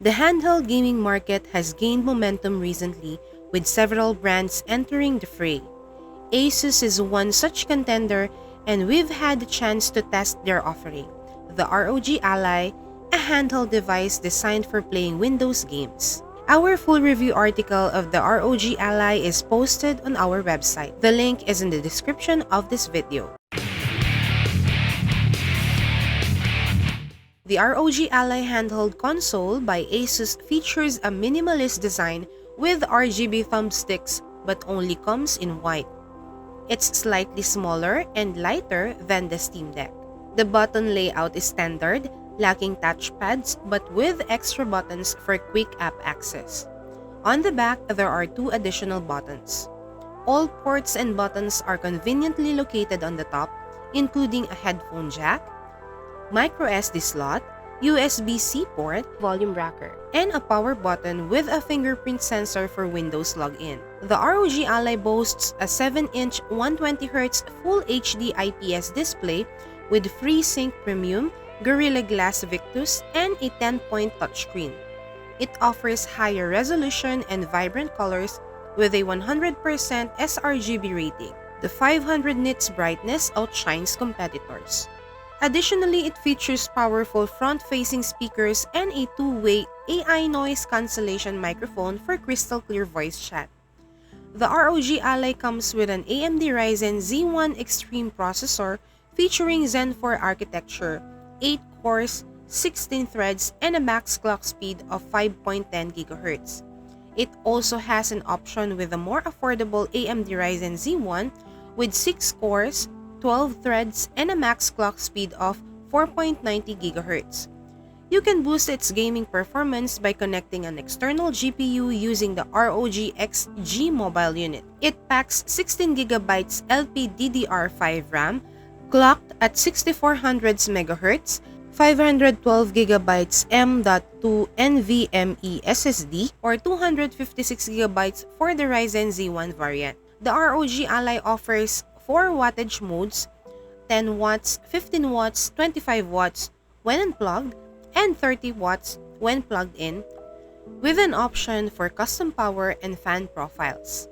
The handheld gaming market has gained momentum recently, with several brands entering the fray. ASUS is one such contender, and we've had the chance to test their offering, the ROG Ally, a handheld device designed for playing Windows games. Our full review article of the ROG Ally is posted on our website. The link is in the description of this video. The ROG Ally handheld console by ASUS features a minimalist design with RGB thumbsticks but only comes in white. It's slightly smaller and lighter than the Steam Deck. The button layout is standard, lacking touchpads but with extra buttons for quick app access. On the back, there are 2 additional buttons. All ports and buttons are conveniently located on the top, including a headphone jack, microSD slot, USB-C port, volume rocker, and a power button with a fingerprint sensor for Windows login. The ROG Ally boasts a 7-inch 120Hz Full HD IPS display with FreeSync Premium, Gorilla Glass Victus, and a 10-point touchscreen. It offers higher resolution and vibrant colors with a 100% sRGB rating. The 500 nits brightness outshines competitors. Additionally, it features powerful front-facing speakers and a 2-way AI noise cancellation microphone for crystal-clear voice chat. The ROG Ally comes with an AMD Ryzen Z1 Extreme processor featuring Zen 4 architecture, 8 cores, 16 threads, and a max clock speed of 5.10 GHz. It also has an option with a more affordable AMD Ryzen Z1 with 6 cores, 12 threads, and a max clock speed of 4.90 GHz. You can boost its gaming performance by connecting an external GPU using the ROG XG mobile unit. It packs 16GB LPDDR5 RAM, clocked at 6400 MHz, 512GB M.2 NVMe SSD, or 256GB for the Ryzen Z1 variant. The ROG Ally offers 4 wattage modes, 10 watts, 15 watts, 25 watts when unplugged, and 30 watts when plugged in, with an option for custom power and fan profiles.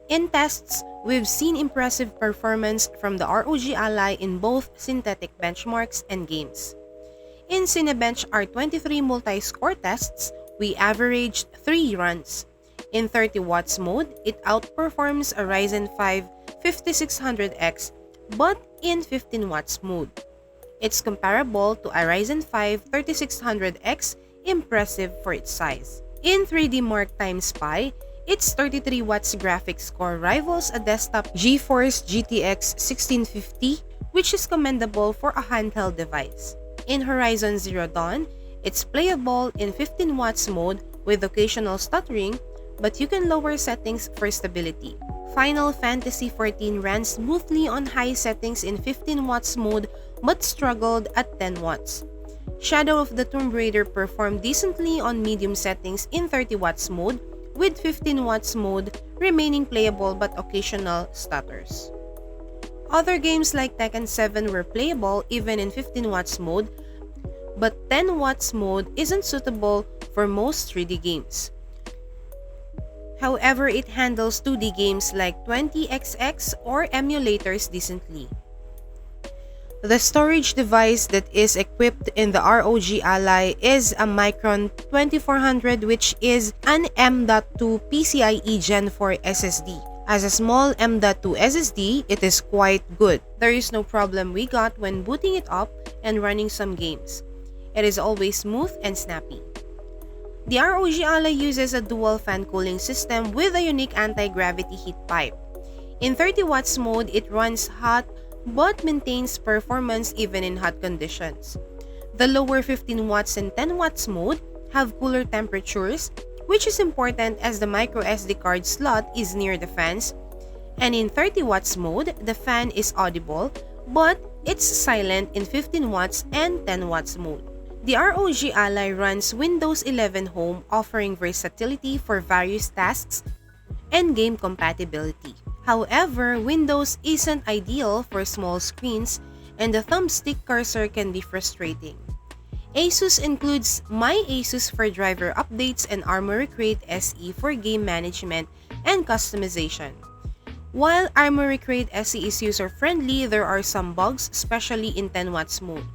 In tests, we've seen impressive performance from the ROG Ally in both synthetic benchmarks and games. In Cinebench R23 multi-score tests, we averaged 3 runs. In 30 watts mode, it outperforms a Ryzen 5 5600X, but in 15 watts mode. It's comparable to a Ryzen 5 3600X, impressive for its size. In 3D Mark x Pi, its 33 watts graphics core rivals a desktop GeForce GTX 1650, which is commendable for a handheld device. In Horizon Zero Dawn, it's playable in 15 watts mode with occasional stuttering, but you can lower settings for stability. Final Fantasy XIV ran smoothly on high settings in 15 watts mode but struggled at 10 watts. Shadow of the Tomb Raider performed decently on medium settings in 30 watts mode, with 15 watts mode remaining playable but occasional stutters. Other games like Tekken 7 were playable even in 15 watts mode, but 10 watts mode isn't suitable for most 3D games. However, it handles 2D games like 20XX or emulators decently. The storage device that is equipped in the ROG Ally is a Micron 2400, which is an M.2 PCIe Gen 4 SSD. As a small M.2 SSD, it is quite good. There is no problem we got when booting it up and running some games. It is always smooth and snappy. The ROG Ally uses a dual fan cooling system with a unique anti-gravity heat pipe. In 30 watts mode, it runs hot but maintains performance even in hot conditions. The lower 15 watts and 10 watts mode have cooler temperatures, which is important as the microSD card slot is near the fans, and in 30 watts mode, the fan is audible, but it's silent in 15 watts and 10 watts mode. The ROG Ally runs Windows 11 Home, offering versatility for various tasks and game compatibility. However, Windows isn't ideal for small screens, and the thumbstick cursor can be frustrating. ASUS includes My ASUS for driver updates and Armoury Crate SE for game management and customization. While Armoury Crate SE is user-friendly, there are some bugs, especially in 10 watts mode.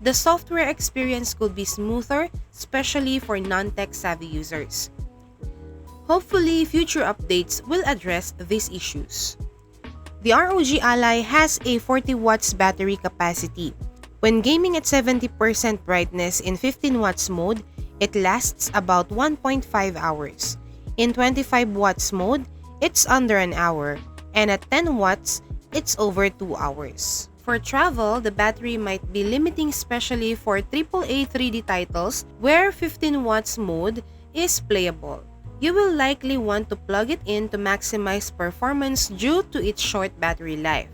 The software experience could be smoother, especially for non-tech savvy users. Hopefully, future updates will address these issues. The ROG Ally has a 40 watts battery capacity. When gaming at 70% brightness in 15 watts mode, it lasts about 1.5 hours. In 25 watts mode, it's under an hour, and at 10 watts, it's over 2 hours. For travel, the battery might be limiting, especially for AAA 3D titles where 15 watts mode is playable. You will likely want to plug it in to maximize performance due to its short battery life.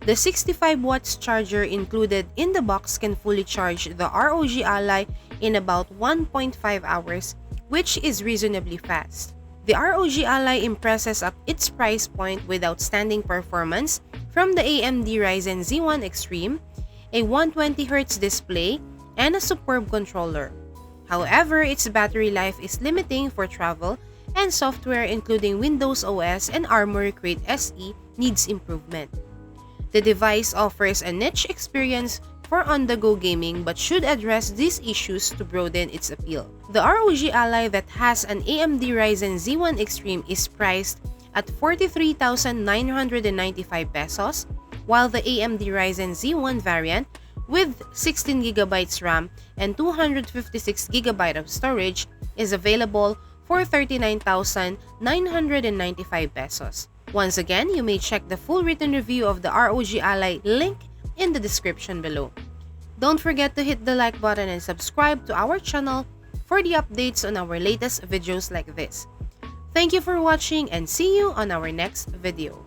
The 65 watts charger included in the box can fully charge the ROG Ally in about 1.5 hours, which is reasonably fast. The ROG Ally impresses at its price point with outstanding performance from the AMD Ryzen Z1 Extreme, a 120Hz display, and a superb controller. However, its battery life is limiting for travel, and software including Windows OS and Armoury Crate SE needs improvement. The device offers a niche experience for on-the-go gaming but should address these issues to broaden its appeal. The ROG Ally that has an AMD Ryzen Z1 Extreme is priced at 43,995 pesos, while the AMD Ryzen Z1 variant with 16GB RAM and 256GB of storage is available for 39,995 pesos. Once again, you may check the full written review of the ROG Ally link in the description below. Don't forget to hit the like button and subscribe to our channel for the updates on our latest videos like this. Thank you for watching and see you on our next video.